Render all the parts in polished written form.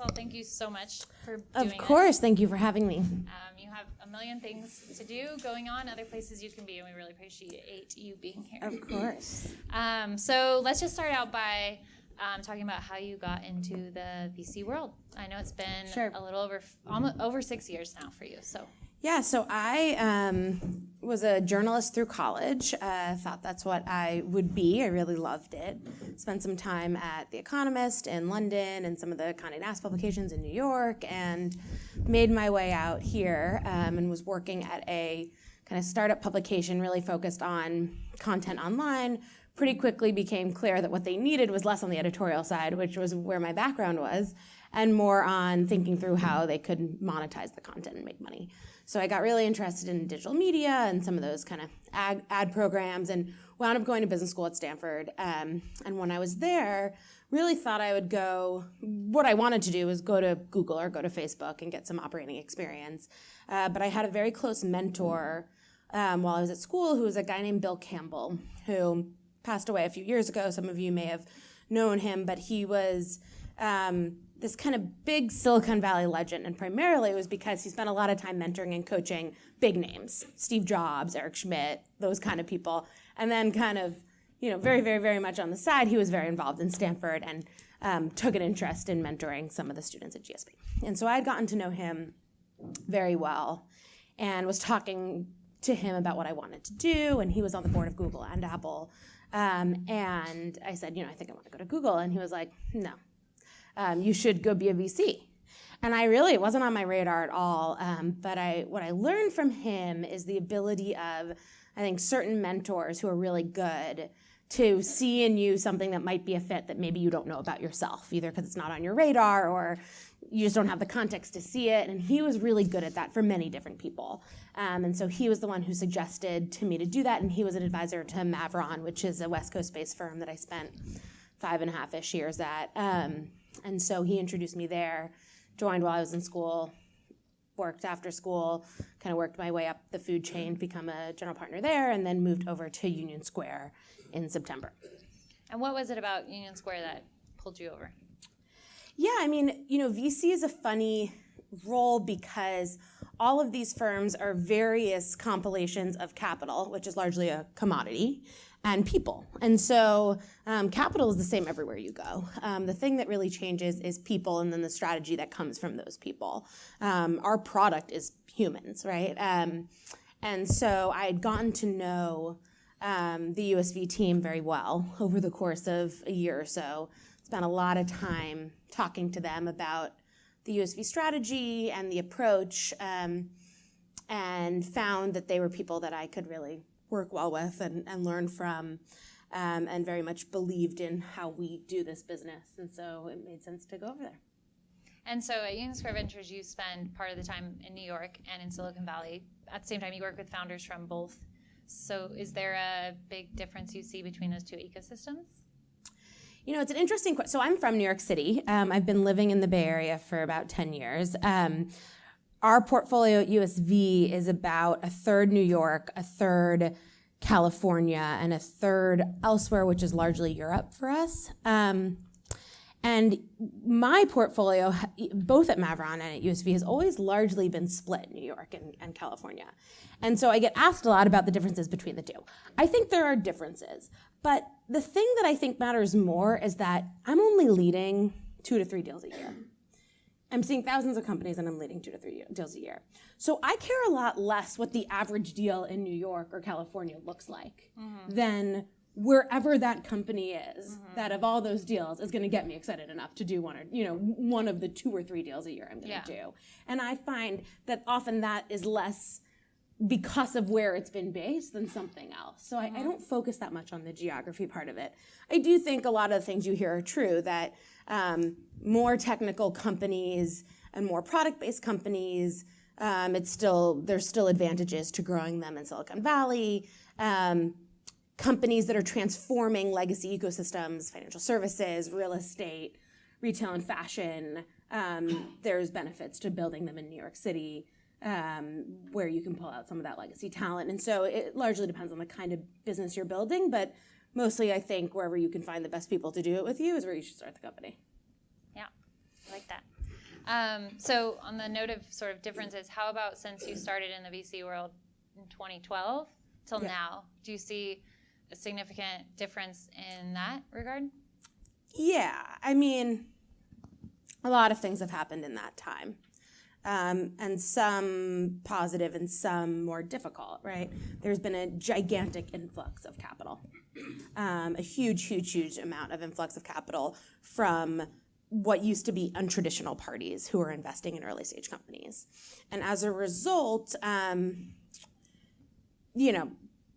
all, thank you so much for doing this. Of course, thank you for having me. You have a million things to do going on, other places you can be, and we really appreciate you being here. Of course. So let's just start out by talking about how you got into the VC world. I know it's been a little almost over 6 years now for you. Yeah, so I was a journalist through college. Thought that's what I would be. I really loved it. Spent some time at The Economist in London and some of the Condé Nast publications in New York, and made my way out here and was working at a kind of startup publication really focused on content online. Pretty quickly became clear that what they needed was less on the editorial side, which was where my background was, and more on thinking through how they could monetize the content and make money. So I got really interested in digital media and some of those kind of ad programs, and wound up going to business school at Stanford. And when I was there, really thought I would go, what I wanted to do was go to Google or go to Facebook and get some operating experience. But I had a very close mentor while I was at school who was a guy named Bill Campbell, who passed away a few years ago. Some of you may have known him, but he was this kind of big Silicon Valley legend, and primarily it was because he spent a lot of time mentoring and coaching big names, Steve Jobs, Eric Schmidt, those kind of people. And then kind of, very, very, very much on the side, he was very involved in Stanford and took an interest in mentoring some of the students at GSB. And so I had gotten to know him very well and was talking to him about what I wanted to do, and he was on the board of Google and Apple. And I said, I think I want to go to Google. And he was like, no. You should go be a VC. And it wasn't on my radar at all. But what I learned from him is the ability of, I think, certain mentors who are really good to see in you something that might be a fit that maybe you don't know about yourself, either because it's not on your radar or you just don't have the context to see it. And he was really good at that for many different people. And so he was the one who suggested to me to do that. And he was an advisor to Mavron, which is a West Coast-based firm that I spent 5.5-ish years at. And so he introduced me there, joined while I was in school, worked after school, kind of worked my way up the food chain, become a general partner there, and then moved over to Union Square in September. And what was it about Union Square that pulled you over? Yeah, VC is a funny role because all of these firms are various compilations of capital, which is largely a commodity, and people. And so capital is the same everywhere you go. The thing that really changes is people and then the strategy that comes from those people. Our product is humans, right? And so I had gotten to know the USV team very well over the course of a year or so. Spent a lot of time talking to them about the USV strategy and the approach, and found that they were people that I could really work well with and learn from, and very much believed in how we do this business. And so it made sense to go over there. And so at Union Square Ventures, you spend part of the time in New York and in Silicon Valley. At the same time, you work with founders from both. So is there a big difference you see between those two ecosystems? It's an interesting question. So I'm from New York City. I've been living in the Bay Area for about 10 years. Our portfolio at USV is about a third New York, a third California, and a third elsewhere, which is largely Europe for us. And my portfolio, both at Mavron and at USV, has always largely been split, New York and California. And so I get asked a lot about the differences between the two. I think there are differences, but the thing that I think matters more is that I'm only leading 2 to 3 deals a year. I'm seeing thousands of companies and I'm leading 2 to 3 deals a year. So I care a lot less what the average deal in New York or California looks like than wherever that company is, that of all those deals is going to get me excited enough to do one of the 2 or 3 deals a year I'm going to do. And I find that often that is less because of where it's been based than something else. So I don't focus that much on the geography part of it. I do think a lot of the things you hear are true, that more technical companies and more product-based companies, there's still advantages to growing them in Silicon Valley. Companies that are transforming legacy ecosystems, financial services, real estate, retail and fashion, there's benefits to building them in New York City, where you can pull out some of that legacy talent. And so it largely depends on the kind of business you're building, but mostly I think wherever you can find the best people to do it with you is where you should start the company. Yeah, I like that. So on the note of sort of differences, how about since you started in the VC world in 2012 till now, do you see a significant difference in that regard? Yeah, I mean, a lot of things have happened in that time. And some positive and some more difficult, right? There's been a gigantic influx of capital, a huge amount of influx of capital from what used to be untraditional parties who are investing in early stage companies. And as a result,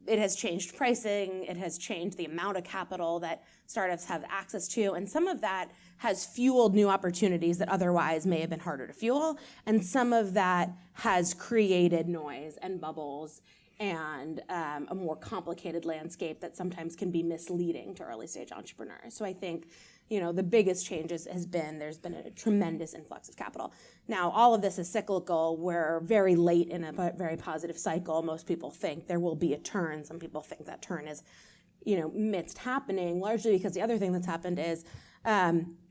it has changed pricing, it has changed the amount of capital that startups have access to, and some of that has fueled new opportunities that otherwise may have been harder to fuel, and some of that has created noise and bubbles and a more complicated landscape that sometimes can be misleading to early stage entrepreneurs. So I think the biggest changes has been there's been a tremendous influx of capital. Now, all of this is cyclical. We're very late in a very positive cycle. Most people think there will be a turn. Some people think that turn is, midst happening, largely because the other thing that's happened is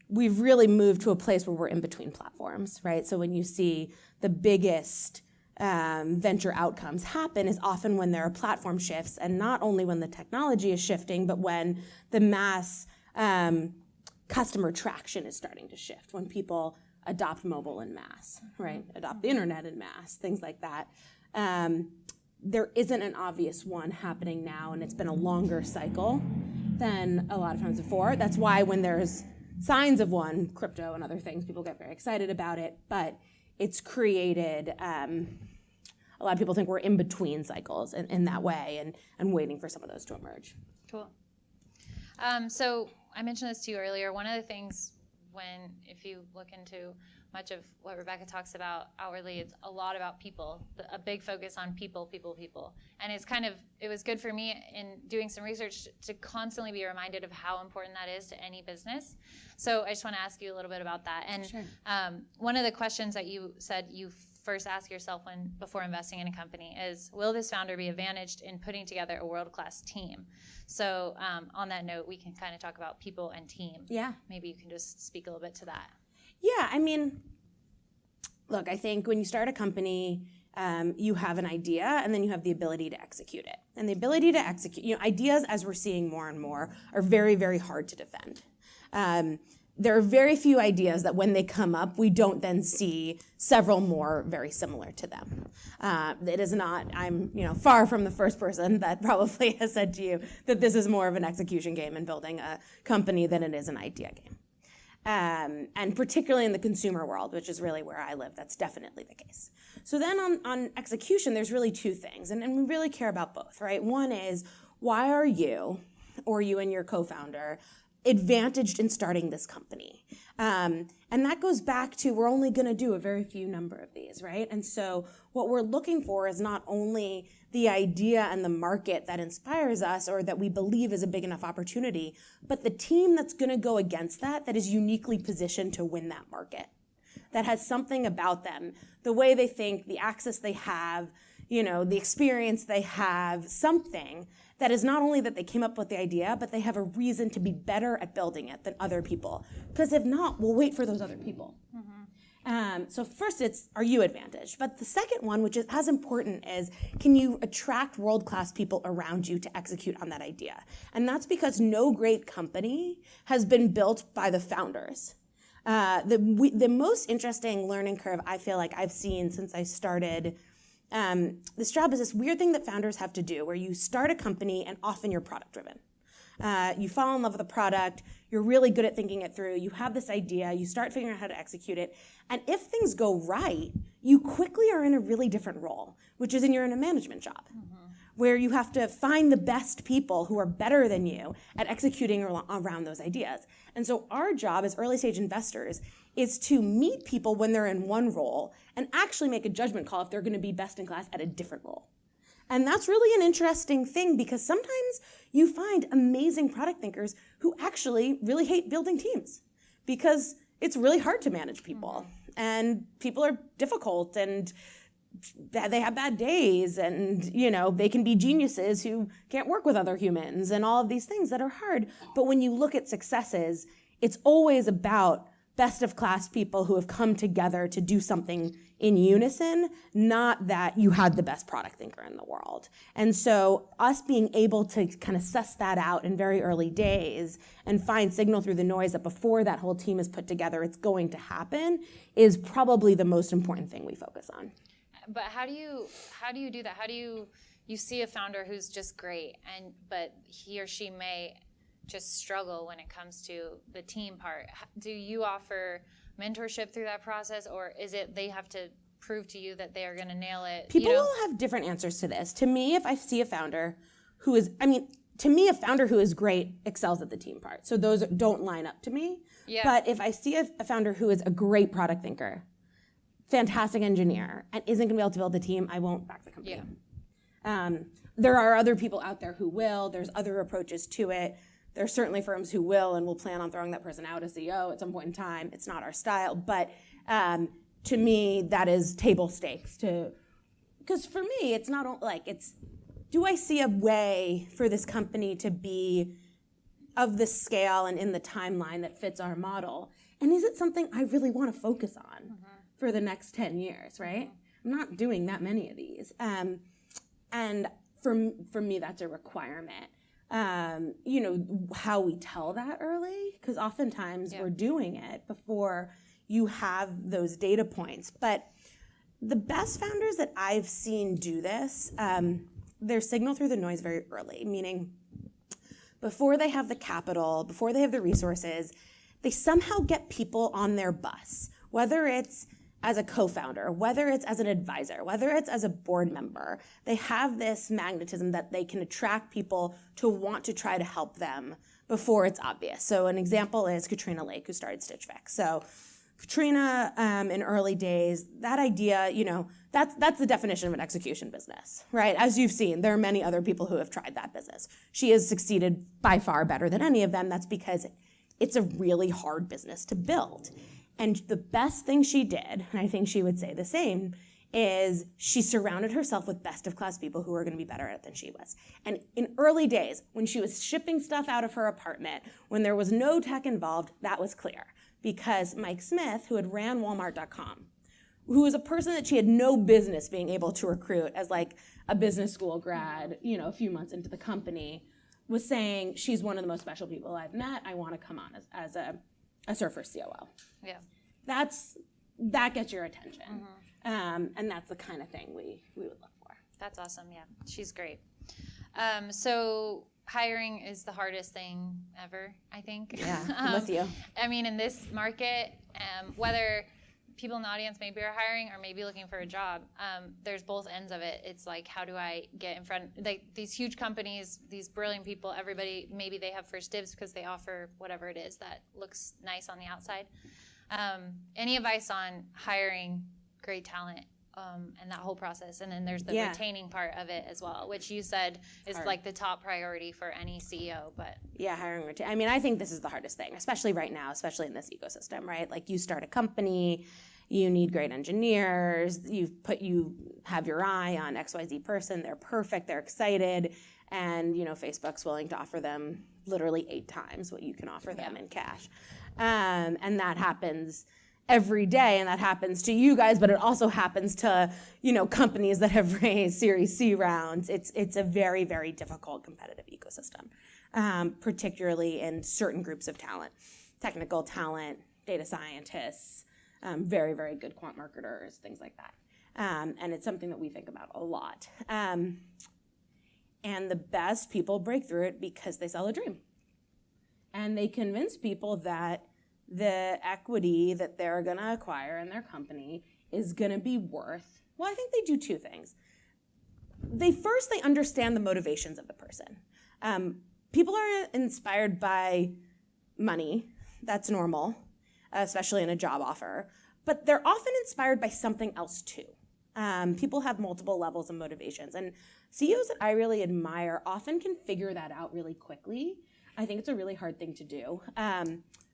we've really moved to a place where we're in between platforms, right? So when you see the biggest venture outcomes happen is often when there are platform shifts, and not only when the technology is shifting, but when the mass customer traction is starting to shift, when people adopt mobile en masse, right? Adopt the internet en masse, things like that. There isn't an obvious one happening now, and it's been a longer cycle than a lot of times before. That's why when there's signs of one, crypto and other things, people get very excited about it, but it's created, a lot of people think we're in between cycles in that way and waiting for some of those to emerge. Cool. So I mentioned this to you earlier. One of the things if you look into much of what Rebecca talks about outwardly, it's a lot about people, a big focus on people. And it was good for me in doing some research to constantly be reminded of how important that is to any business. So I just want to ask you a little bit about that. And Sure. One of the questions that you said you first ask yourself before investing in a company is, will this founder be advantaged in putting together a world-class team? So on that note, we can kind of talk about people and team. Yeah. Maybe you can just speak a little bit to that. Yeah, I mean, look, I think when you start a company, you have an idea and then you have the ability to execute it. And the ability to execute, ideas, as we're seeing more and more, are very, very hard to defend. There are very few ideas that when they come up, we don't then see several more very similar to them. It is not, I'm far from the first person that probably has said to you that this is more of an execution game in building a company than it is an idea game. And particularly in the consumer world, which is really where I live, that's definitely the case. So then on execution, there's really two things, and we really care about both, right? One is, why are you, or you and your co-founder, advantaged in starting this company? And that goes back to, we're only going to do a very few number of these, right? And so what we're looking for is not only the idea and the market that inspires us or that we believe is a big enough opportunity, but the team that's going to go against that is uniquely positioned to win that market, that has something about them, the way they think, the access they have, the experience they have, something that is not only that they came up with the idea, but they have a reason to be better at building it than other people. Because if not, we'll wait for those other people. Mm-hmm. So first it's, are you advantaged? But the second one, which is as important, is can you attract world-class people around you to execute on that idea? And that's because no great company has been built by the founders. The most interesting learning curve I feel like I've seen since I started this job is this weird thing that founders have to do where you start a company and often you're product driven. You fall in love with the product, you're really good at thinking it through, you have this idea, you start figuring out how to execute it, and if things go right, you quickly are in a really different role, which is you're in a management job, where you have to find the best people who are better than you at executing around those ideas. And so our job as early stage investors is to meet people when they're in one role and actually make a judgment call if they're going to be best in class at a different role. And that's really an interesting thing because sometimes you find amazing product thinkers who actually really hate building teams because it's really hard to manage people. And people are difficult and they have bad days and, they can be geniuses who can't work with other humans and all of these things that are hard. But when you look at successes, it's always about best of class people who have come together to do something in unison, not that you had the best product thinker in the world. And so us being able to kind of suss that out in very early days and find signal through the noise that before that whole team is put together, it's going to happen, is probably the most important thing we focus on. But how do you do that? How do you see a founder who's just great, but he or she may just struggle when it comes to the team part? Do you offer mentorship through that process, or is it they have to prove to you that they are going to nail it? People will have different answers to this. To me, if I see a founder who is, to me, a founder who is great excels at the team part. So those don't line up to me. Yeah. But if I see a founder who is a great product thinker, fantastic engineer, and isn't going to be able to build the team, I won't back the company. Yeah. There are other people out there who will. There's other approaches to it. There's certainly firms who will and will plan on throwing that person out as CEO at some point in time. It's not our style, but to me, that is table stakes. Because for me, it's not like do I see a way for this company to be of the scale and in the timeline that fits our model? And is it something I really want to focus on for the next 10 years, right? I'm not doing that many of these. And for me, that's a requirement. How we tell that early, because oftentimes we're doing it before you have those data points. But the best founders that I've seen do this, they're signal through the noise very early, meaning before they have the capital, before they have the resources, they somehow get people on their bus, whether it's as a co-founder, whether it's as an advisor, whether it's as a board member. They have this magnetism that they can attract people to want to try to help them before it's obvious. So an example is Katrina Lake, who started Stitch Fix. So Katrina, in early days, that idea, that's the definition of an execution business, right? As you've seen, there are many other people who have tried that business. She has succeeded by far better than any of them. That's because it's a really hard business to build. And the best thing she did, and I think she would say the same, is she surrounded herself with best of class people who were going to be better at it than she was. And in early days, when she was shipping stuff out of her apartment, when there was no tech involved, that was clear. Because Mike Smith, who had ran Walmart.com, who was a person that she had no business being able to recruit as like a business school grad, a few months into the company, was saying, she's one of the most special people I've met. I want to come on as a Surfer COO. Yeah, that gets your attention, and that's the kind of thing we would look for. That's awesome. Yeah, she's great. So hiring is the hardest thing ever, I think. Yeah, I'm with you. In this market, whether people in the audience maybe are hiring or maybe looking for a job, there's both ends of it. It's like, how do I get in front, like these huge companies, these brilliant people, everybody, maybe they have first dibs because they offer whatever it is that looks nice on the outside. Any advice on hiring great talent and that whole process? And then there's the retaining part of it as well, which you said is like the top priority for any CEO. But yeah, hiring, I think this is the hardest thing, especially right now, especially in this ecosystem, right? Like you start a company, you need great engineers, you have your eye on XYZ person, they're perfect, they're excited, and Facebook's willing to offer them literally 8 times what you can offer them in cash. And that happens every day, and that happens to you guys, but it also happens to companies that have raised Series C rounds. It's a very, very difficult competitive ecosystem, particularly in certain groups of talent, technical talent, data scientists, very, very good quant marketers, things like that. And it's something that we think about a lot. And the best people break through it because they sell a dream. And they convince people that the equity that they're going to acquire in their company is going to be worth, well, I think they do 2 things. They understand the motivations of the person. People are inspired by money. That's normal, especially in a job offer. But they're often inspired by something else too. People have multiple levels of motivations. And CEOs that I really admire often can figure that out really quickly. I think it's a really hard thing to do.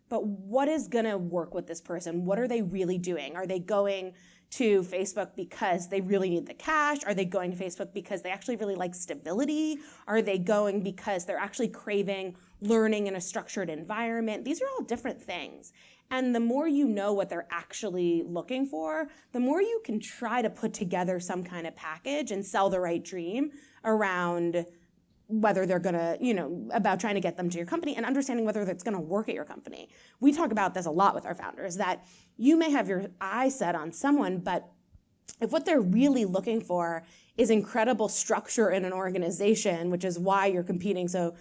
But what is going to work with this person? What are they really doing? Are they going to Facebook because they really need the cash? Are they going to Facebook because they actually really like stability? Are they going because they're actually craving learning in a structured environment. These are all different things. And the more you know what they're actually looking for, the more you can try to put together some kind of package and sell the right dream around whether they're gonna, about trying to get them to your company and understanding whether that's gonna work at your company. We talk about this a lot with our founders, that you may have your eyes set on someone, but if what they're really looking for is incredible structure in an organization, which is why you're competing so,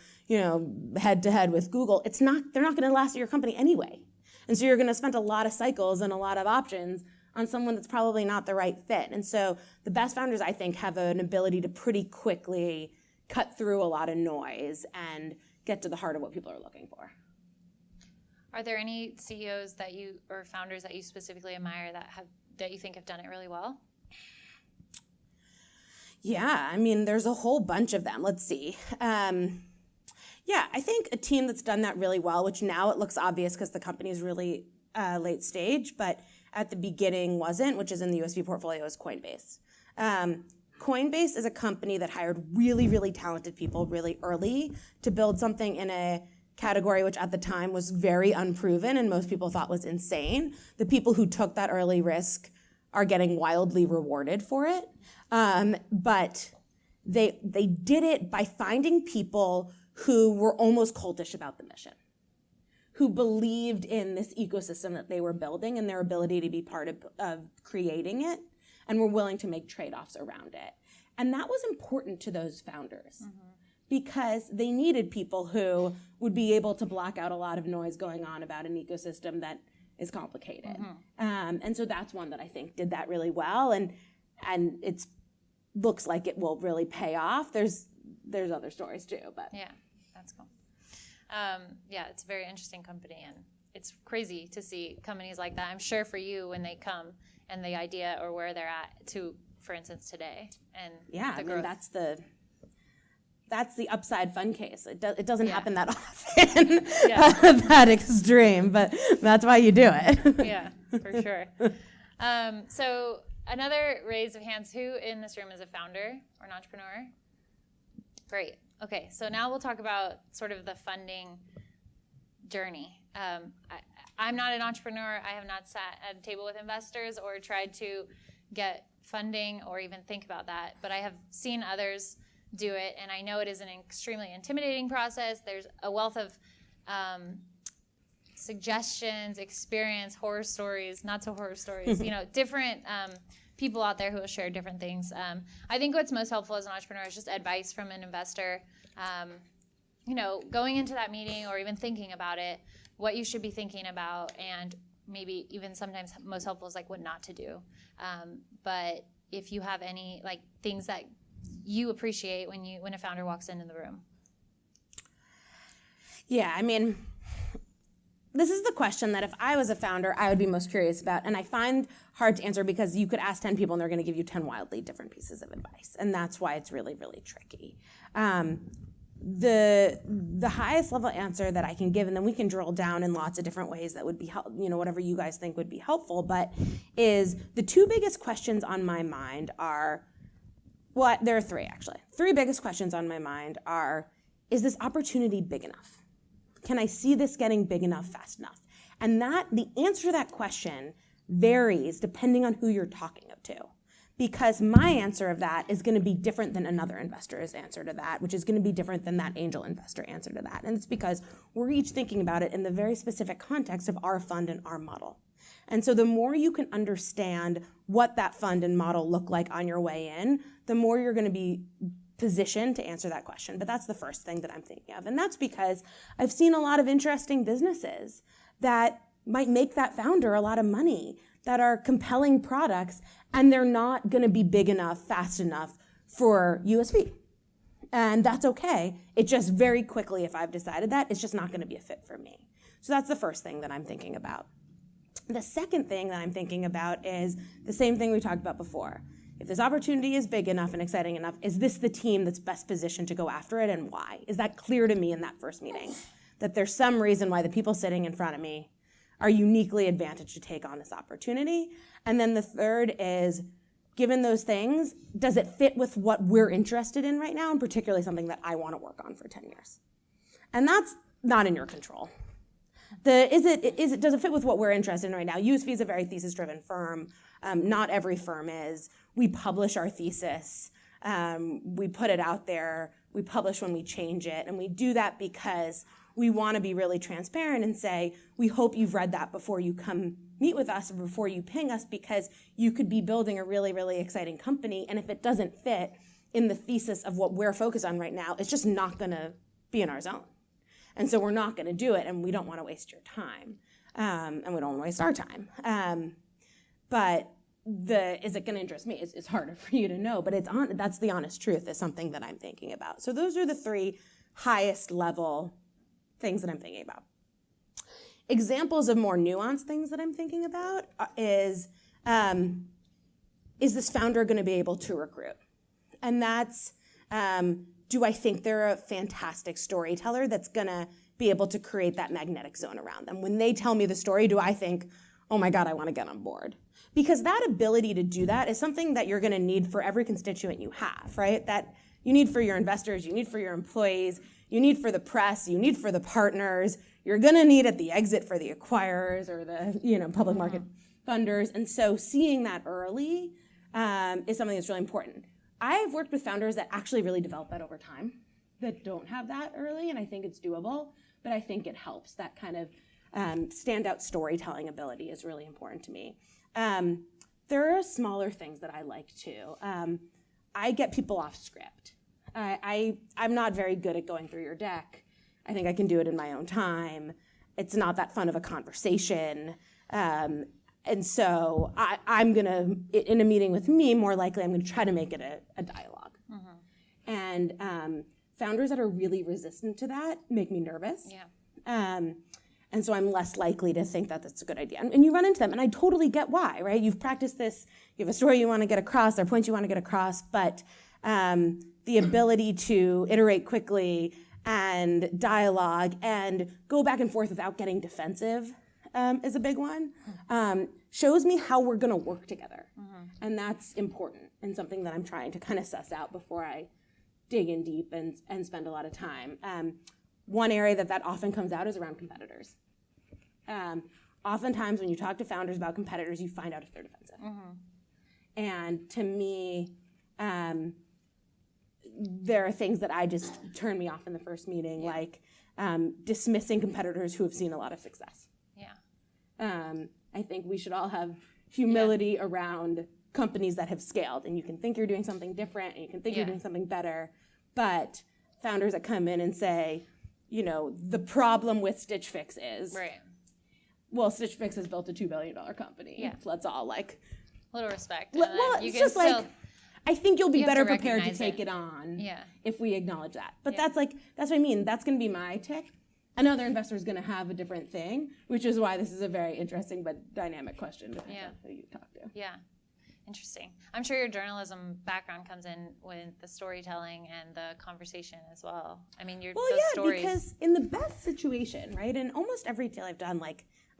head to head with Google, they're not gonna last at your company anyway. And so you're gonna spend a lot of cycles and a lot of options on someone that's probably not the right fit. And so the best founders, I think, have an ability to pretty quickly cut through a lot of noise and get to the heart of what people are looking for. Are there any CEOs or founders that you specifically admire that you think have done it really well? Yeah, there's a whole bunch of them. Let's see. I think a team that's done that really well, which now it looks obvious because the company is really late stage, but at the beginning wasn't, which is in the USV portfolio, is Coinbase. Coinbase is a company that hired really, really talented people really early to build something in a category which at the time was very unproven and most people thought was insane. The people who took that early risk are getting wildly rewarded for it. But they did it by finding people who were almost cultish about the mission, who believed in this ecosystem that they were building and their ability to be part of creating it, and were willing to make trade-offs around it. And that was important to those founders because they needed people who would be able to block out a lot of noise going on about an ecosystem that is complicated. And so that's one that I think did that really well, and it looks like it will really pay off. There's other stories too, but. Yeah, that's cool. It's a very interesting company, and it's crazy to see companies like that. I'm sure for you when they come and the idea or where they're at to, for instance, today. And that's the upside fun case. It doesn't happen that often, that extreme, but that's why you do it. Yeah, for sure. So another raise of hands, who in this room is a founder or an entrepreneur? Great. Okay, so now we'll talk about sort of the funding journey. I'm not an entrepreneur. I have not sat at a table with investors or tried to get funding or even think about that, but I have seen others do it, and I know it is an extremely intimidating process. There's a wealth of suggestions, experience, horror stories, not so horror stories, different people out there who will share different things. I think what's most helpful as an entrepreneur is just advice from an investor. Going into that meeting or even thinking about it, what you should be thinking about, and maybe even sometimes most helpful is like what not to do. But if you have any things that you appreciate when a founder walks into the room. Yeah, this is the question that if I was a founder, I would be most curious about, and I find hard to answer because you could ask 10 people and they're going to give you 10 wildly different pieces of advice, and that's why it's really, really tricky. The highest level answer that I can give, and then we can drill down in lots of different ways that would be whatever you guys think would be helpful, but is the two biggest questions on my mind are, there are three actually. Three biggest questions on my mind are, is this opportunity big enough? Can I see this getting big enough fast enough? And the answer to that question varies depending on who you're talking to. Because my answer of that is going to be different than another investor's answer to that, which is going to be different than that angel investor answer to that. And it's because we're each thinking about it in the very specific context of our fund and our model. And so the more you can understand what that fund and model look like on your way in, the more you're going to be positioned to answer that question. But that's the first thing that I'm thinking of. And that's because I've seen a lot of interesting businesses that might make that founder a lot of money, that are compelling products, and they're not going to be big enough, fast enough for USV. And that's okay. It just very quickly, if I've decided that, it's just not going to be a fit for me. So that's the first thing that I'm thinking about. The second thing that I'm thinking about is the same thing we talked about before. If this opportunity is big enough and exciting enough, is this the team that's best positioned to go after it, and why? Is that clear to me in that first meeting? That there's some reason why the people sitting in front of me are uniquely advantaged to take on this opportunity. And then the third is, given those things, does it fit with what we're interested in right now, and particularly something that I want to work on for 10 years? And that's not in your control. Does it fit with what we're interested in right now? USV is a very thesis-driven firm. Not every firm is. We publish our thesis. We put it out there. We publish when we change it. And we do that because we want to be really transparent and say, we hope you've read that before you come meet with us or before you ping us, because you could be building a really, really exciting company. And if it doesn't fit in the thesis of what we're focused on right now, it's just not going to be in our zone. And so we're not going to do it, and we don't want to waste your time. And we don't want to waste our time. But is it going to interest me? It's harder for you to know, but that's the honest truth, is something that I'm thinking about. So those are the 3 highest level things that I'm thinking about. Examples of more nuanced things that I'm thinking about is this founder going to be able to recruit? And that's, do I think they're a fantastic storyteller that's going to be able to create that magnetic zone around them? When they tell me the story, do I think, oh my God, I want to get on board? Because that ability to do that is something that you're going to need for every constituent you have, right? That you need for your investors, you need for your employees, you need for the press, you need for the partners, you're going to need at the exit for the acquirers or the public market funders. And so seeing that early is something that's really important. I've worked with founders that actually really develop that over time, that don't have that early, and I think it's doable, but I think it helps. That kind of standout storytelling ability is really important to me. There are smaller things that I like too. I get people off script. I'm not very good at going through your deck. I think I can do it in my own time. It's not that fun of a conversation. And so I'm going to, in a meeting with me, more likely I'm going to try to make it a dialogue. Mm-hmm. And founders that are really resistant to that make me nervous. Yeah. And so I'm less likely to think that that's a good idea. And you run into them, and I totally get why, right? You've practiced this, you have a story you want to get across, there are points you want to get across, but the ability to iterate quickly and dialogue and go back and forth without getting defensive is a big one. Shows me how we're going to work together. Mm-hmm. And that's important and something that I'm trying to kind of suss out before I dig in deep and spend a lot of time. One area that often comes out is around competitors. Oftentimes when you talk to founders about competitors, you find out if they're defensive. Mm-hmm. And to me, there are things that I just turn me off in the first meeting, like dismissing competitors who have seen a lot of success. Yeah. I think we should all have humility around companies that have scaled, and you can think you're doing something different, and you can think you're doing something better, but founders that come in and say, the problem with Stitch Fix is, right. Well, Stitch Fix has built a $2 billion company. Yeah. Let's all a little respect. Well, it's just I think you'll be better prepared to take it on if we acknowledge that. But that's what I mean. That's going to be my tick. Another investor is going to have a different thing, which is why this is a very interesting but dynamic question depending on who you talk to. Yeah. Interesting. I'm sure your journalism background comes in with the storytelling and the conversation as well. I mean, stories. Because in the best situation, right, in almost every deal I've done,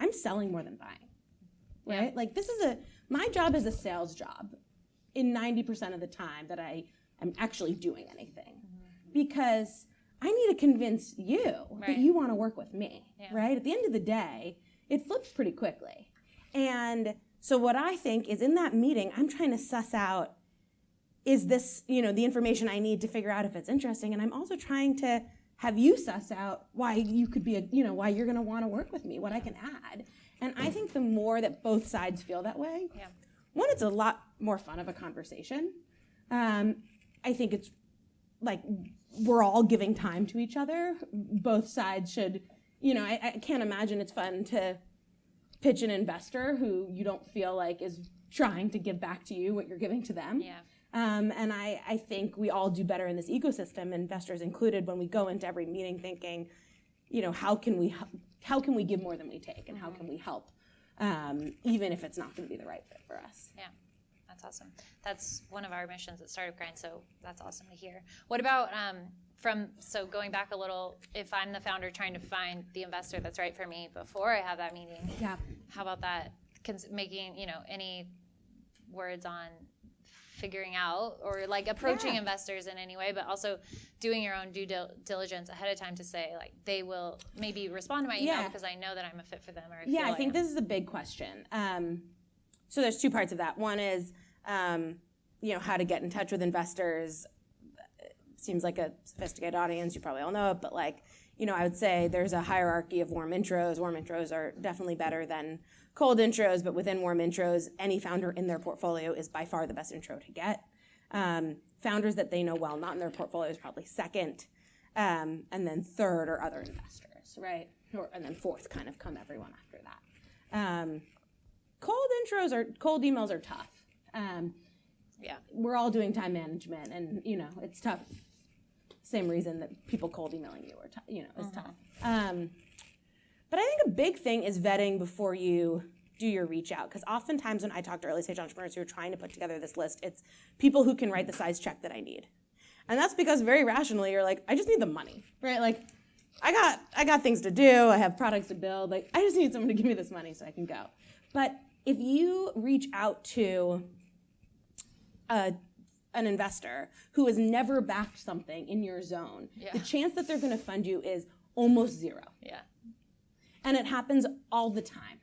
I'm selling more than buying, right? Yeah. This is my job is a sales job in 90% of the time that I am actually doing anything, because I need to convince you that you want to work with me, right? At the end of the day, it flips pretty quickly. And so what I think is in that meeting, I'm trying to suss out, is this, the information I need to figure out if it's interesting? And I'm also trying to have you suss out why you could be why you're going to want to work with me, what I can add. And I think the more that both sides feel that way, one, it's a lot more fun of a conversation. I think it's we're all giving time to each other. Both sides should, I can't imagine it's fun to pitch an investor who you don't feel like is trying to give back to you what you're giving to them. Yeah. And I think we all do better in this ecosystem, investors included, when we go into every meeting thinking, how can we give more than we take, and how can we help, even if it's not going to be the right fit for us. Yeah. That's awesome. That's one of our missions at Startup Grind, so that's awesome to hear. What about going back a little, if I'm the founder trying to find the investor that's right for me before I have that meeting, how about that? Making, any words on figuring out or like approaching investors in any way, but also doing your own due diligence ahead of time to say like they will maybe respond to my email because I know that I'm a fit for them. Or I think this is a big question. So there's two parts of that. One is, how to get in touch with investors. Seems like a sophisticated audience. You probably all know it, but like, I would say there's a hierarchy of warm intros. Warm intros are definitely better than cold intros, but within warm intros, any founder in their portfolio is by far the best intro to get. Founders that they know well, not in their portfolio, is probably second. And then third are other investors, right? And then fourth kind of come everyone after that. Cold emails are tough. We're all doing time management, and it's tough. Same reason that people cold emailing you are is tough. But I think a big thing is vetting before you do your reach out, because oftentimes when I talk to early stage entrepreneurs who are trying to put together this list, it's people who can write the size check that I need, and that's because very rationally you're like, I just need the money, right? Like, I got things to do, I have products to build, like I just need someone to give me this money so I can go. But if you reach out to an investor who has never backed something in your zone, the chance that they're going to fund you is almost zero. Yeah. And it happens all the time.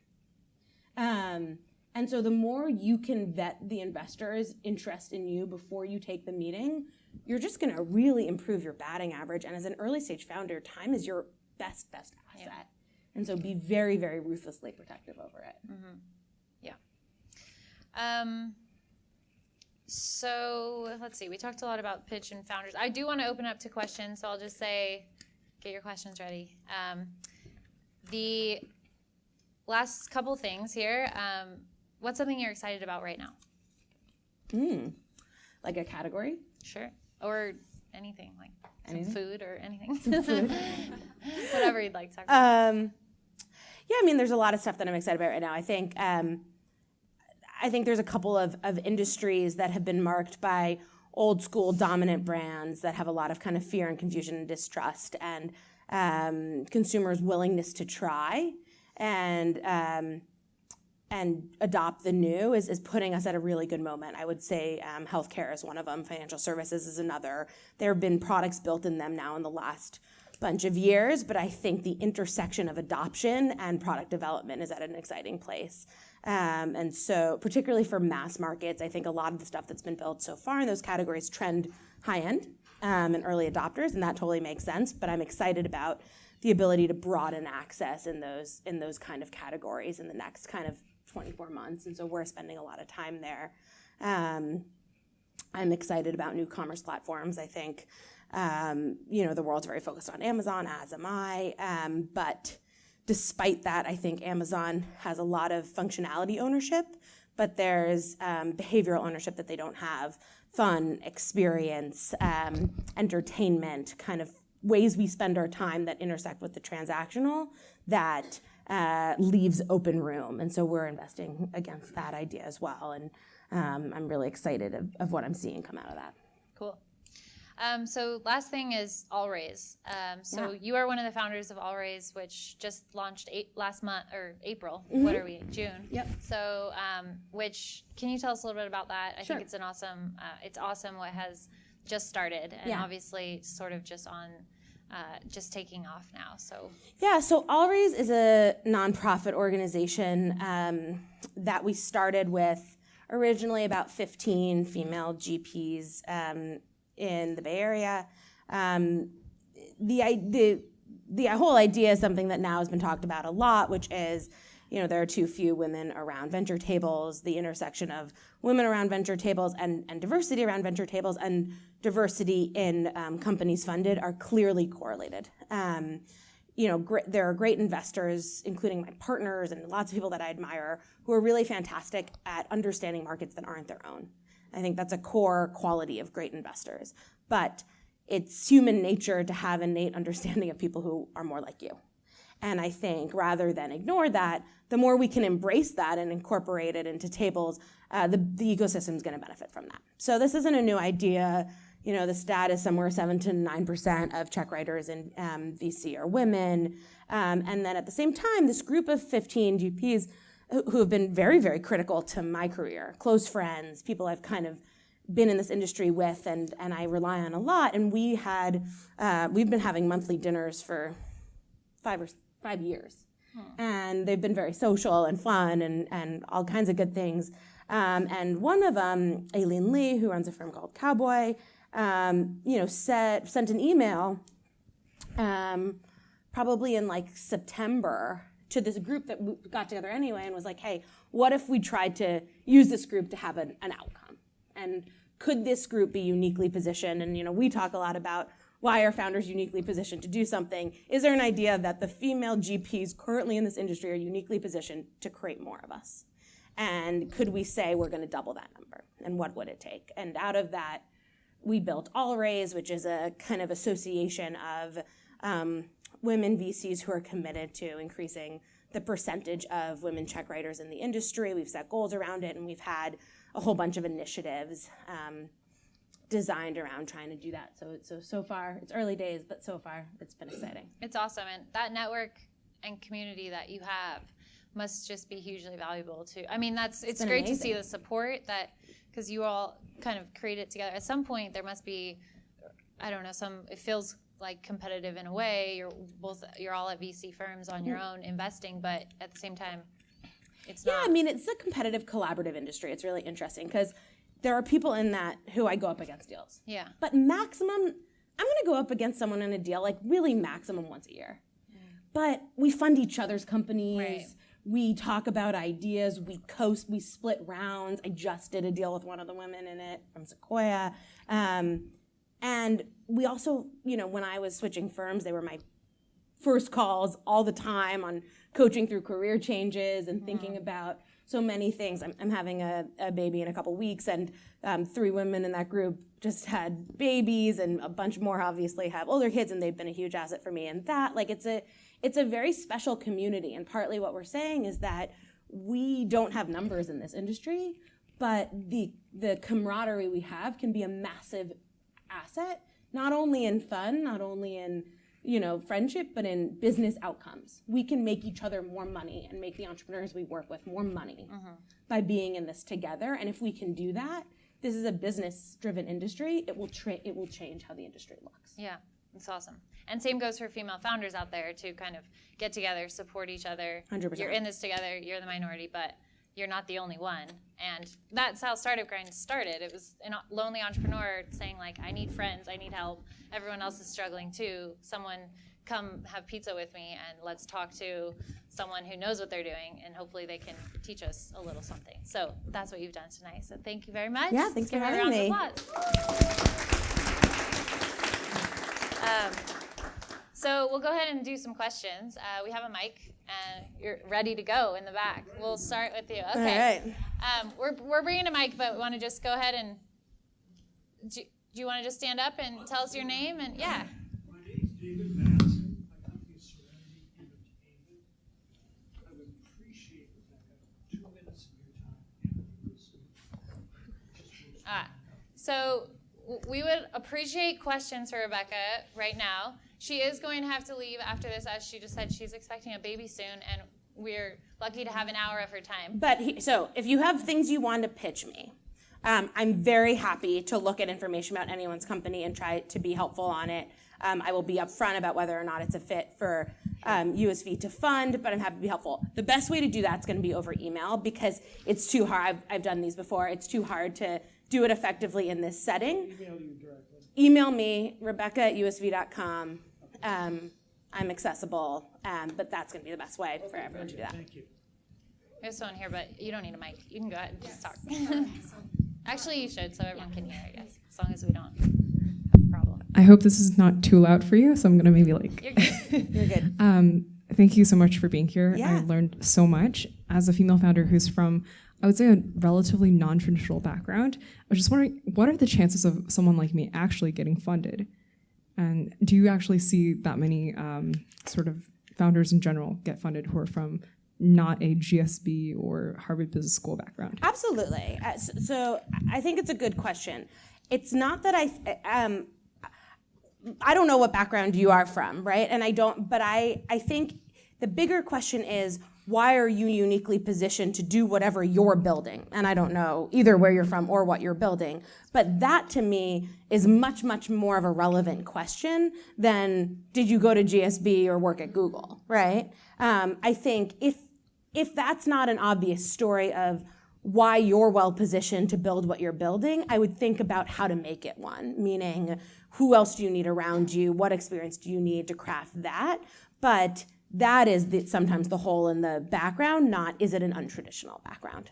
And so the more you can vet the investor's interest in you before you take the meeting, you're just going to really improve your batting average. And as an early stage founder, time is your best asset. Yeah. And so be very, very ruthlessly protective over it. Mm-hmm. Yeah. So let's see. We talked a lot about pitch and founders. I do want to open up to questions, so I'll just say, get your questions ready. The last couple things here. What's something you're excited about right now? Like a category? Sure. Or anything, like anything? Some food or anything. Some food. Whatever you'd like to talk about. There's a lot of stuff that I'm excited about right now. I think there's a couple of industries that have been marked by old school dominant brands that have a lot of kind of fear and confusion and distrust, and consumers' willingness to try and adopt the new is putting us at a really good moment. I would say healthcare is one of them. Financial services is another. There have been products built in them now in the last bunch of years, but I think the intersection of adoption and product development is at an exciting place. And so particularly for mass markets, I think a lot of the stuff that's been built so far in those categories trend high-end and early adopters, and that totally makes sense, but I'm excited about the ability to broaden access in those kind of categories in the next kind of 24 months, and so we're spending a lot of time there. I'm excited about new commerce platforms. I think, the world's very focused on Amazon, as am I, but despite that, I think Amazon has a lot of functionality ownership, but there's behavioral ownership that they don't have. Fun, experience, entertainment, kind of ways we spend our time that intersect with the transactional that leaves open room. And so we're investing against that idea as well. And I'm really excited of what I'm seeing come out of that. Cool. So last thing is AllRaise. You are one of the founders of AllRaise, which just launched last month, or April. Mm-hmm. What are we? June. Yep. So, can you tell us a little bit about that? I Sure. think it's awesome what has just started, and obviously sort of just on, just taking off now. So AllRaise is a nonprofit organization that we started with originally about 15 female GPs in the Bay Area. The whole idea is something that now has been talked about a lot, which is, there are too few women around venture tables. The intersection of women around venture tables and diversity around venture tables and diversity in companies funded are clearly correlated. There are great investors, including my partners and lots of people that I admire, who are really fantastic at understanding markets that aren't their own. I think that's a core quality of great investors. But it's human nature to have innate understanding of people who are more like you. And I think rather than ignore that, the more we can embrace that and incorporate it into tables, the ecosystem is going to benefit from that. So this isn't a new idea. The stat is somewhere 7 to 9% of check writers in VC are women. And then at the same time, this group of 15 GPs who have been very, very critical to my career, close friends, people I've kind of been in this industry with and I rely on a lot. And we've been having monthly dinners for 5 years. And they've been very social and fun and all kinds of good things. And one of them, Aileen Lee, who runs a firm called Cowboy, sent an email probably in like September to this group that got together anyway and was like, hey, what if we tried to use this group to have an outcome? And could this group be uniquely positioned? And we talk a lot about why are founders uniquely positioned to do something? Is there an idea that the female GPs currently in this industry are uniquely positioned to create more of us? And could we say we're going to double that number? And what would it take? And out of that, we built All Raise, which is a kind of association of women VCs who are committed to increasing the percentage of women check writers in the industry. We've set goals around it, and we've had a whole bunch of initiatives designed around trying to do that. So far, it's early days, but so far, it's been exciting. It's awesome. And that network and community that you have must just be hugely valuable too. I mean, it's great amazing to see the support that, because you all kind of create it together. At some point, there must be, I don't know, it feels like competitive in a way. You're all at VC firms on your own investing, but at the same time, it's not. Yeah, I mean, it's a competitive, collaborative industry. It's really interesting because there are people in that who I go up against deals. Yeah. But maximum, I'm going to go up against someone in a deal, like really maximum once a year. But we fund each other's companies. Right. We talk about ideas. We we split rounds. I just did a deal with one of the women in it from Sequoia. And we also, when I was switching firms, they were my first calls all the time on coaching through career changes and thinking about so many things. I'm having a baby in a couple weeks, and 3 women in that group just had babies, and a bunch more obviously have older kids, and they've been a huge asset for me. And that, it's a very special community, and partly what we're saying is that we don't have numbers in this industry, but the camaraderie we have can be a massive asset, not only in fun, not only in friendship, but in business outcomes. We can make each other more money and make the entrepreneurs we work with more money by being in this together. And if we can do that, this is a business-driven industry. It will change how the industry looks. Yeah, that's awesome. And same goes for female founders out there to kind of get together, support each other. 100%. You're in this together. You're the minority, but you're not the only one. And that's how Startup Grind started. It was a lonely entrepreneur saying, like, I need friends, I need help. Everyone else is struggling too. Someone come have pizza with me and let's talk to someone who knows what they're doing, and hopefully they can teach us a little something. So that's what you've done tonight. So thank you very much. Yeah, thanks for having me. So we'll go ahead and do some questions. We have a mic, and you're ready to go in the back. We'll start with you. Okay. All right. We're bringing a mic, but we want to just go ahead and do you want to just stand up and tell us your name? And yeah. My name is David Madison. My company is Serenity Entertainment. I would appreciate, Rebecca, 2 minutes of your time. So we would appreciate questions for Rebecca right now. She is going to have to leave after this, as she just said. She's expecting a baby soon, and we're lucky to have an hour of her time. But so if you have things you want to pitch me, I'm very happy to look at information about anyone's company and try to be helpful on it. I will be upfront about whether or not it's a fit for USV to fund, but I'm happy to be helpful. The best way to do that is going to be over email, because it's too hard. I've done these before. It's too hard to do it effectively in this setting. Email you directly. Email me, Rebecca@usv.com. I'm accessible, but that's going to be the best way for everyone to do that. Thank you. There's someone here, but you don't need a mic. You can go ahead and just talk. Actually, you should, so everyone can hear, I guess, as long as we don't have a problem. I hope this is not too loud for you, so I'm going to maybe You're good. You're good. Thank you so much for being here. Yeah. I learned so much. As a female founder who's from, I would say, a relatively non-traditional background, I was just wondering, what are the chances of someone like me actually getting funded? And do you actually see that many sort of founders in general get funded who are from not a GSB or Harvard Business School background? Absolutely. So I think it's a good question. It's not that I don't know what background you are from, right? And I don't, but I think the bigger question is, why are you uniquely positioned to do whatever you're building? And I don't know either where you're from or what you're building, but that to me is much, much more of a relevant question than did you go to GSB or work at Google, right? I think if that's not an obvious story of why you're well positioned to build what you're building, I would think about how to make it one, meaning who else do you need around you? What experience do you need to craft that? But that is sometimes the hole in the background, not is it an untraditional background.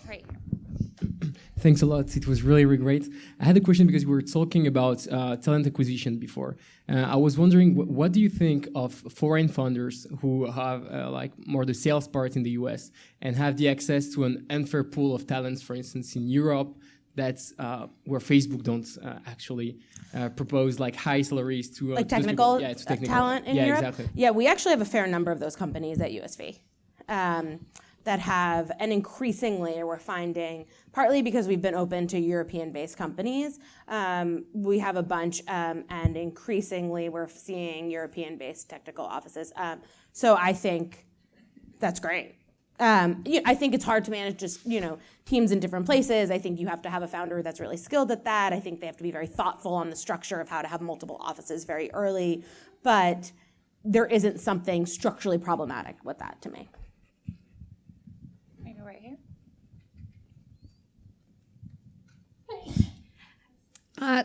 Right. Thanks a lot. It was really, really great. I had a question because we were talking about talent acquisition before. I was wondering, what do you think of foreign founders who have like more the sales part in the US and have the access to an unfair pool of talents, for instance, in Europe, that's where Facebook don't actually propose like high salaries to Like technical, yeah, technical talent in yeah, Europe? Exactly. Yeah, we actually have a fair number of those companies at USV. That have, and increasingly we're finding, partly because we've been open to European-based companies, we have a bunch, and increasingly we're seeing European-based technical offices. So I think that's great. I think it's hard to manage just, teams in different places. I think you have to have a founder that's really skilled at that. I think they have to be very thoughtful on the structure of how to have multiple offices very early, but there isn't something structurally problematic with that to me. Right here.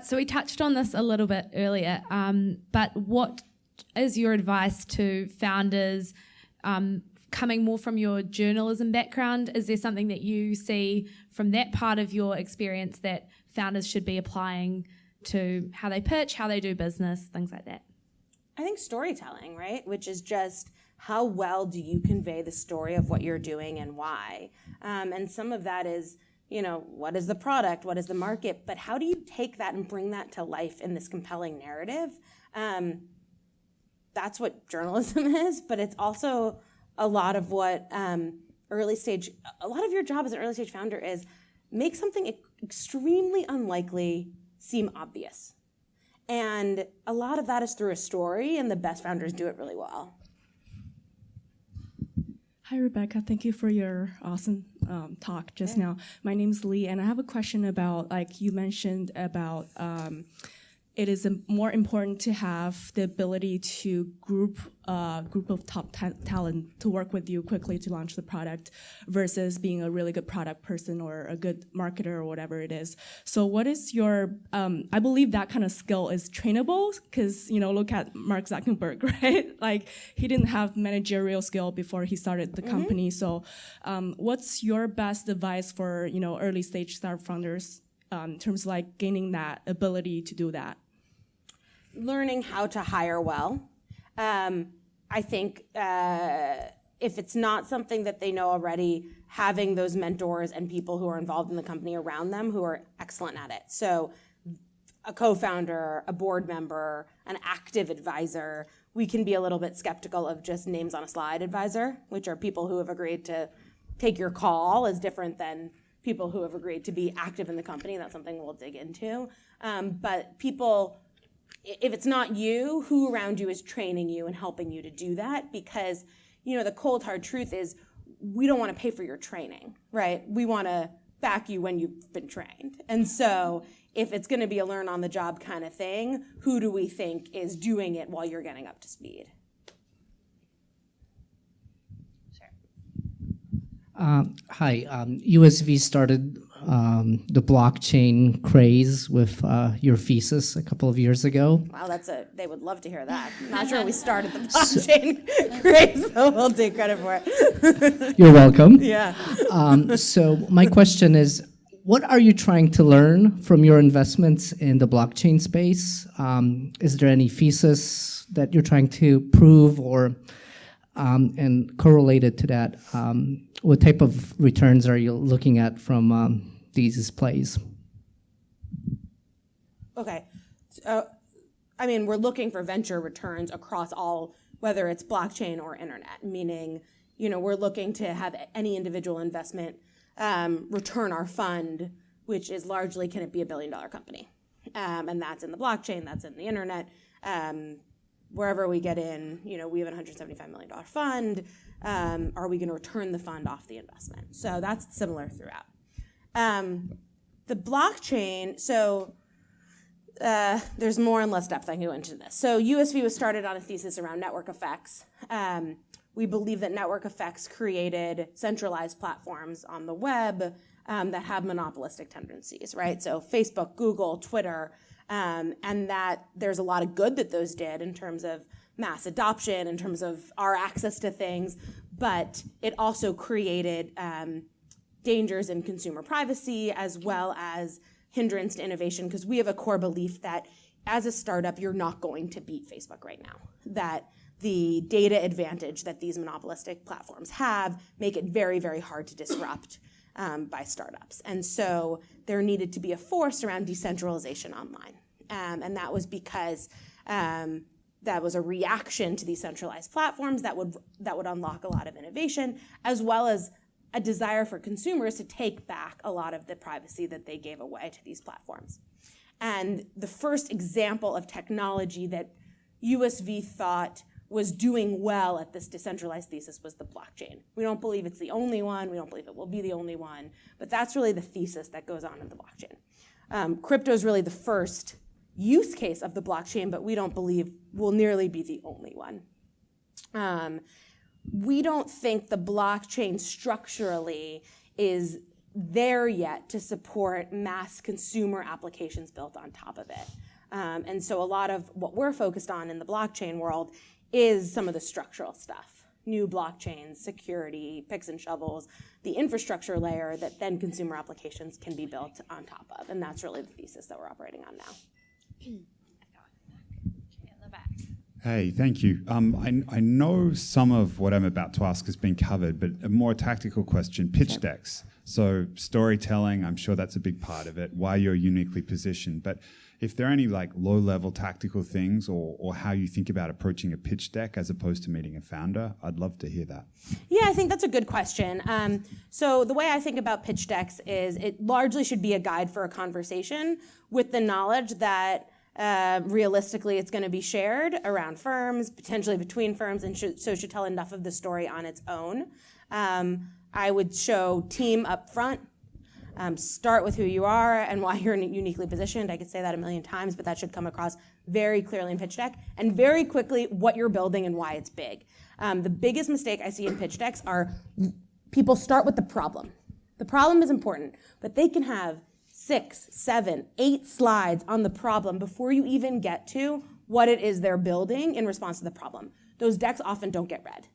So we touched on this a little bit earlier, but what is your advice to founders coming more from your journalism background? Is there something that you see from that part of your experience that founders should be applying to how they pitch, how they do business, things like that? I think storytelling, right? Which is just how well do you convey the story of what you're doing and why? And some of that is, what is the product? What is the market? But how do you take that and bring that to life in this compelling narrative? That's what journalism is, but it's also a lot of what a lot of your job as an early stage founder is make something extremely unlikely seem obvious. And a lot of that is through a story, and the best founders do it really well. Hi, Rebecca. Thank you for your awesome talk just now. My name is Lee, and I have a question about, like you mentioned about it is more important to have the ability to group of top talent to work with you quickly to launch the product versus being a really good product person or a good marketer or whatever it is. So what is your, I believe that kind of skill is trainable because, look at Mark Zuckerberg, right? Like he didn't have managerial skill before he started the company. So what's your best advice for, early stage startup founders in terms of like gaining that ability to do that? Learning how to hire well. I think if it's not something that they know already, having those mentors and people who are involved in the company around them who are excellent at it. So a co-founder, a board member, an active advisor. We can be a little bit skeptical of just names on a slide advisor, which are people who have agreed to take your call is different than people who have agreed to be active in the company. That's something we'll dig into. But people, if it's not you, who around you is training you and helping you to do that? Because, the cold hard truth is we don't want to pay for your training, right? We want to back you when you've been trained. And so if it's going to be a learn on the job kind of thing, who do we think is doing it while you're getting up to speed? Hi, USV started the blockchain craze with your thesis a couple of years ago. Wow, they would love to hear that. I'm not sure we started the blockchain craze, but we'll take credit for it. You're welcome. Yeah. So my question is, what are you trying to learn from your investments in the blockchain space? Is there any thesis that you're trying to prove or, and correlated to that, what type of returns are you looking at from these plays? Okay. We're looking for venture returns across all, whether it's blockchain or internet, meaning, we're looking to have any individual investment return our fund, which is largely, can it be $1 billion company? And that's in the blockchain, that's in the internet. wherever we get in, we have a $175 million fund. Are we going to return the fund off the investment? So that's similar throughout. The blockchain, so there's more and less depth I can go into this. So USV was started on a thesis around network effects. We believe that network effects created centralized platforms on the web that have monopolistic tendencies, right? So Facebook, Google, Twitter, and that there's a lot of good that those did in terms of mass adoption, in terms of our access to things, but it also created dangers in consumer privacy as well as hindrance to innovation, because we have a core belief that as a startup, you're not going to beat Facebook right now. That the data advantage that these monopolistic platforms have make it very, very hard to disrupt by startups. And so there needed to be a force around decentralization online. And that was because that was a reaction to these centralized platforms that would unlock a lot of innovation, as well as a desire for consumers to take back a lot of the privacy that they gave away to these platforms. And the first example of technology that USV thought was doing well at this decentralized thesis was the blockchain. We don't believe it's the only one. We don't believe it will be the only one. But that's really the thesis that goes on in the blockchain. Crypto is really the first use case of the blockchain, but we don't believe will nearly be the only one. We don't think the blockchain structurally is there yet to support mass consumer applications built on top of it. And so a lot of what we're focused on in the blockchain world is some of the structural stuff. New blockchains, security, picks and shovels, the infrastructure layer that then consumer applications can be built on top of. And that's really the thesis that we're operating on now. In the back. Hey, thank you. I know some of what I'm about to ask has been covered, but a more tactical question, pitch decks. So storytelling, I'm sure that's a big part of it, why you're uniquely positioned. But if there are any like low-level tactical things or how you think about approaching a pitch deck as opposed to meeting a founder, I'd love to hear that. Yeah, I think that's a good question. So the way I think about pitch decks is it largely should be a guide for a conversation with the knowledge that realistically it's going to be shared around firms, potentially between firms, and so should tell enough of the story on its own. I would show team up front. Start with who you are and why you're uniquely positioned. I could say that a million times, but that should come across very clearly in pitch deck, and very quickly what you're building and why it's big. The biggest mistake I see in pitch decks are people start with the problem. The problem is important, but they can have 6, 7, 8 slides on the problem before you even get to what it is they're building in response to the problem. Those decks often don't get read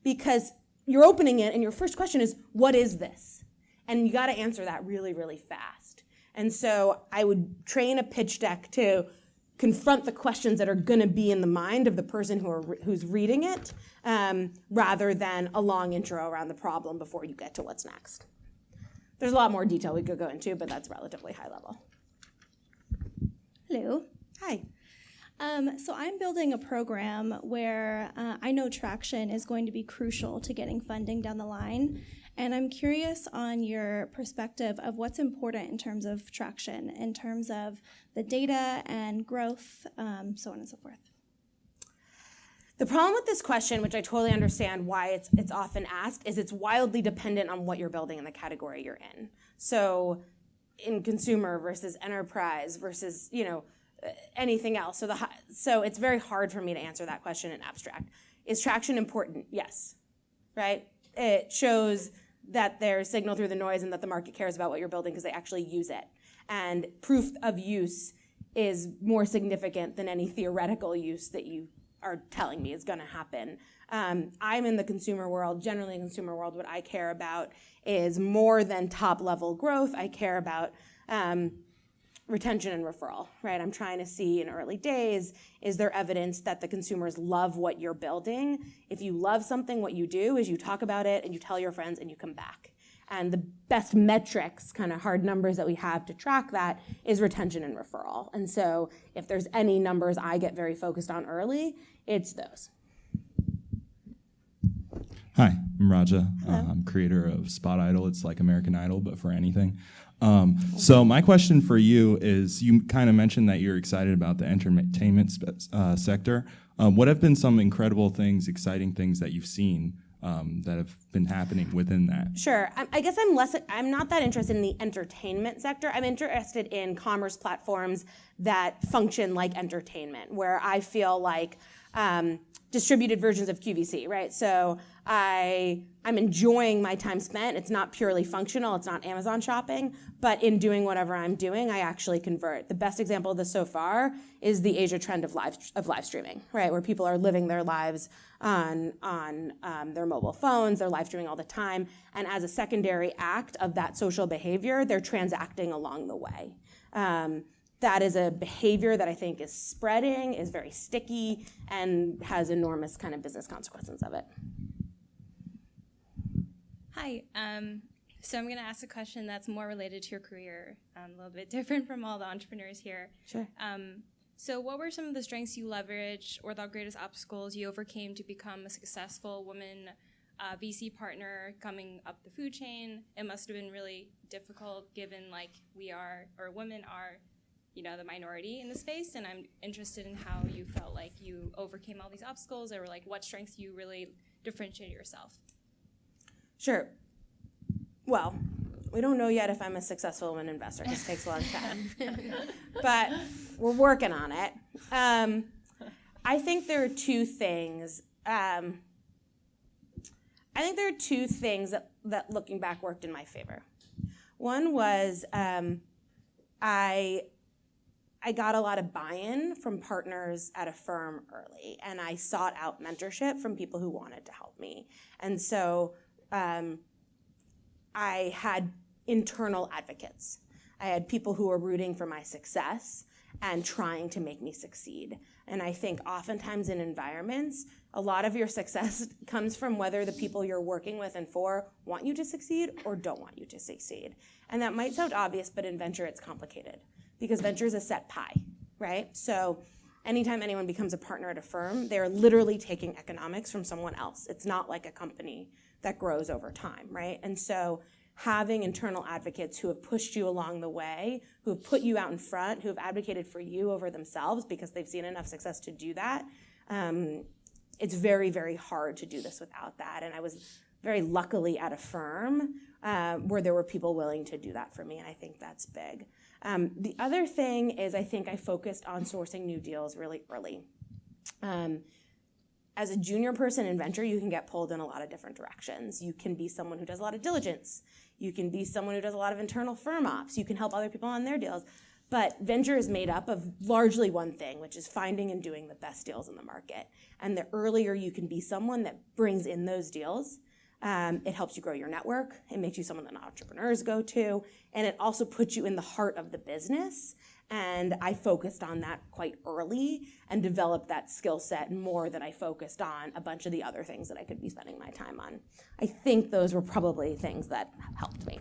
because you're opening it and your first question is, what is this? And you got to answer that really, really fast. And so I would train a pitch deck to confront the questions that are going to be in the mind of the person who's reading it, rather than a long intro around the problem before you get to what's next. There's a lot more detail we could go into, but that's relatively high level. Hello. Hi. So I'm building a program where I know traction is going to be crucial to getting funding down the line. And I'm curious on your perspective of what's important in terms of traction, in terms of the data and growth, so on and so forth. The problem with this question, which I totally understand why it's often asked, is it's wildly dependent on what you're building in the category you're in. So in consumer versus enterprise versus, anything else. So it's very hard for me to answer that question in abstract. Is traction important? Yes, right? It shows that there's signal through the noise and that the market cares about what you're building because they actually use it. And proof of use is more significant than any theoretical use that you are telling me is going to happen. I'm in the consumer world. Generally in the consumer world, what I care about is more than top-level growth. I care about retention and referral, right? I'm trying to see in early days, is there evidence that the consumers love what you're building? If you love something, what you do is you talk about it and you tell your friends and you come back. And the best metrics, kind of hard numbers that we have to track that is retention and referral. And so if there's any numbers I get very focused on early, it's those. Hi, I'm Raja. I'm creator of Spot Idol. It's like American Idol, but for anything. So my question for you is, you kind of mentioned that you're excited about the entertainment sector. What have been some incredible things, exciting things that you've seen that have been happening within that? Sure. I guess I'm not that interested in the entertainment sector. I'm interested in commerce platforms that function like entertainment, where I feel like distributed versions of QVC, right? So I'm enjoying my time spent. It's not purely functional. It's not Amazon shopping, but in doing whatever I'm doing, I actually convert. The best example of this so far is the Asia trend of live streaming, right? Where people are living their lives on their mobile phones. They're live streaming all the time. And as a secondary act of that social behavior, they're transacting along the way. That is a behavior that I think is spreading, is very sticky, and has enormous kind of business consequences of it. Hi. So I'm going to ask a question that's more related to your career, a little bit different from all the entrepreneurs here. Sure. So what were some of the strengths you leveraged or the greatest obstacles you overcame to become a successful woman VC partner coming up the food chain? It must have been really difficult given women are the minority in the space, and I'm interested in how you felt like you overcame all these obstacles, or like what strengths you really differentiate yourself. Sure. Well, we don't know yet if I'm a successful woman investor. This takes a long time. But we're working on it. I think there are two things. That looking back worked in my favor. One was I got a lot of buy-in from partners at a firm early, and I sought out mentorship from people who wanted to help me. And so I had internal advocates. I had people who were rooting for my success and trying to make me succeed. And I think oftentimes in environments, a lot of your success comes from whether the people you're working with and for want you to succeed or don't want you to succeed. And that might sound obvious, but in venture it's complicated because venture is a set pie, right? So anytime anyone becomes a partner at a firm, they're literally taking economics from someone else. It's not like a company that grows over time, right? And so having internal advocates who have pushed you along the way, who have put you out in front, who have advocated for you over themselves because they've seen enough success to do that, it's very, very hard to do this without that. And I was very luckily at a firm where there were people willing to do that for me, and I think that's big. The other thing is I think I focused on sourcing new deals really early. As a junior person in venture, you can get pulled in a lot of different directions. You can be someone who does a lot of diligence. You can be someone who does a lot of internal firm ops. You can help other people on their deals. But venture is made up of largely one thing, which is finding and doing the best deals in the market. And the earlier you can be someone that brings in those deals, it helps you grow your network. It makes you someone that entrepreneurs go to. And it also puts you in the heart of the business. And I focused on that quite early and developed that skill set more than I focused on a bunch of the other things that I could be spending my time on. I think those were probably things that helped me.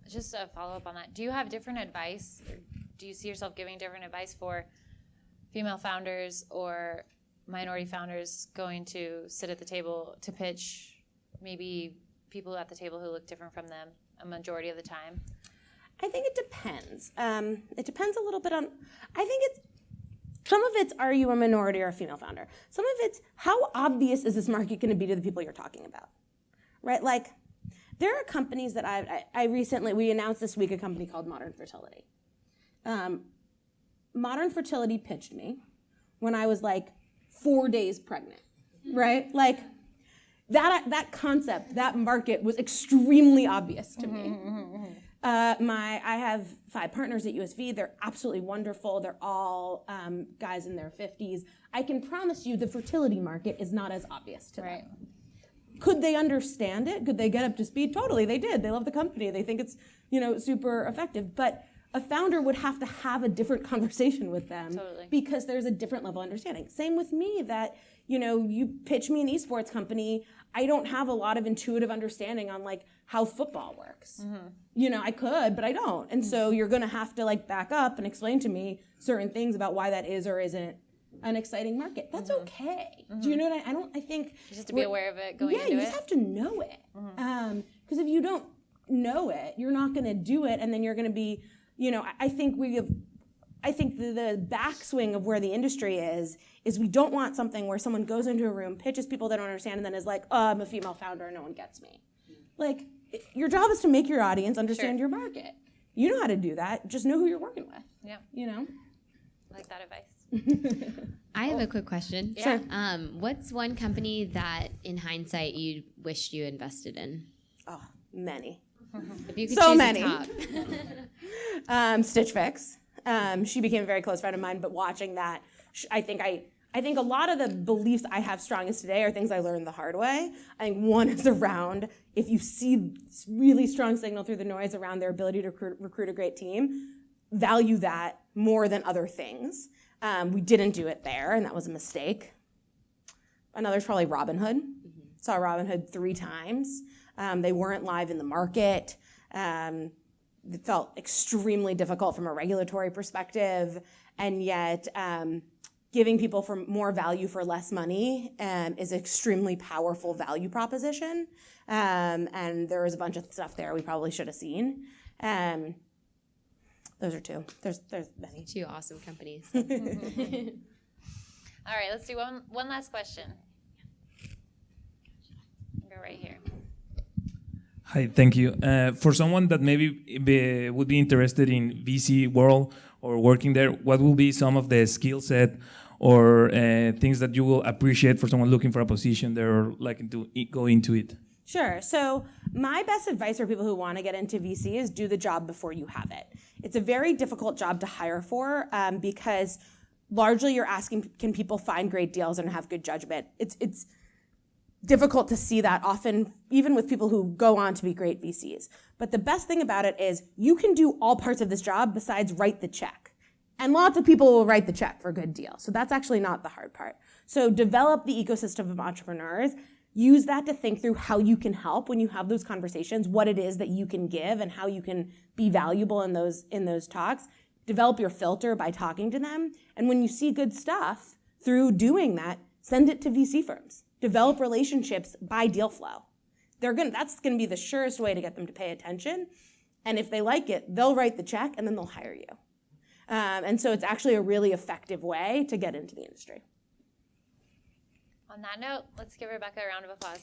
Just a follow-up on that. Do you have different advice? Or do you see yourself giving different advice for female founders or minority founders going to sit at the table to pitch maybe people at the table who look different from them a majority of the time? I think it depends. It depends a little bit on, I think some of it's, are you a minority or a female founder? Some of it's, how obvious is this market going to be to the people you're talking about, right? Like, there are companies that we announced this week a company called Modern Fertility. Modern Fertility pitched me when I was like 4 days pregnant, right? Like, that concept, that market was extremely obvious to me. I have 5 partners at USV. They're absolutely wonderful. They're all guys in their 50s. I can promise you the fertility market is not as obvious to them. Could they understand it? Could they get up to speed? Totally, they did. They love the company. They think it's, super effective. But a founder would have to have a different conversation with them because there's a different level of understanding. Same with me that, you pitch me an esports company, I don't have a lot of intuitive understanding on like how football works. I could, but I don't. And so you're gonna have to like back up and explain to me certain things about why that is or isn't an exciting market. That's okay. Do you know what I think Just to be aware of it going yeah, into you it. just have to know it. Because if you don't know it, you're not going to do it, and then you're going to be, I think the backswing of where the industry is we don't want something where someone goes into a room, pitches people they don't understand, and then is like, oh, I'm a female founder and no one gets me. Like, your job is to make your audience understand your market. You know how to do that. Just know who you're working with. Yeah. I like that advice. I have a quick question. Sure. What's one company that, in hindsight, you wished you invested in? Oh, many. If you could So choose many. a top. Stitch Fix. She became a very close friend of mine, but watching that, I think a lot of the beliefs I have strongest today are things I learned the hard way. I think one is around, if you see really strong signal through the noise around their ability to recruit a great team, value that more than other things. We didn't do it there, and that was a mistake. Another's probably Robinhood. Saw Robinhood 3 times. They weren't live in the market. It felt extremely difficult from a regulatory perspective, and yet giving people for more value for less money is an extremely powerful value proposition. And there was a bunch of stuff there we probably should have seen. Those are 2. There's many. 2 awesome companies. All right, let's do one last question. Go right here. Hi, thank you. For someone that maybe would be interested in VC world or working there, what will be some of the skill set or things that you will appreciate for someone looking for a position there or like to go into it? Sure. So my best advice for people who want to get into VC is do the job before you have it. It's a very difficult job to hire for because largely you're asking, can people find great deals and have good judgment? It's difficult to see that often, even with people who go on to be great VCs. But the best thing about it is you can do all parts of this job besides write the check. And lots of people will write the check for a good deal. So that's actually not the hard part. So develop the ecosystem of entrepreneurs. Use that to think through how you can help when you have those conversations, what it is that you can give and how you can be valuable in those talks. Develop your filter by talking to them. And when you see good stuff through doing that, send it to VC firms. Develop relationships by deal flow. That's going to be the surest way to get them to pay attention. And if they like it, they'll write the check and then they'll hire you. And so it's actually a really effective way to get into the industry. On that note, let's give Rebecca a round of applause.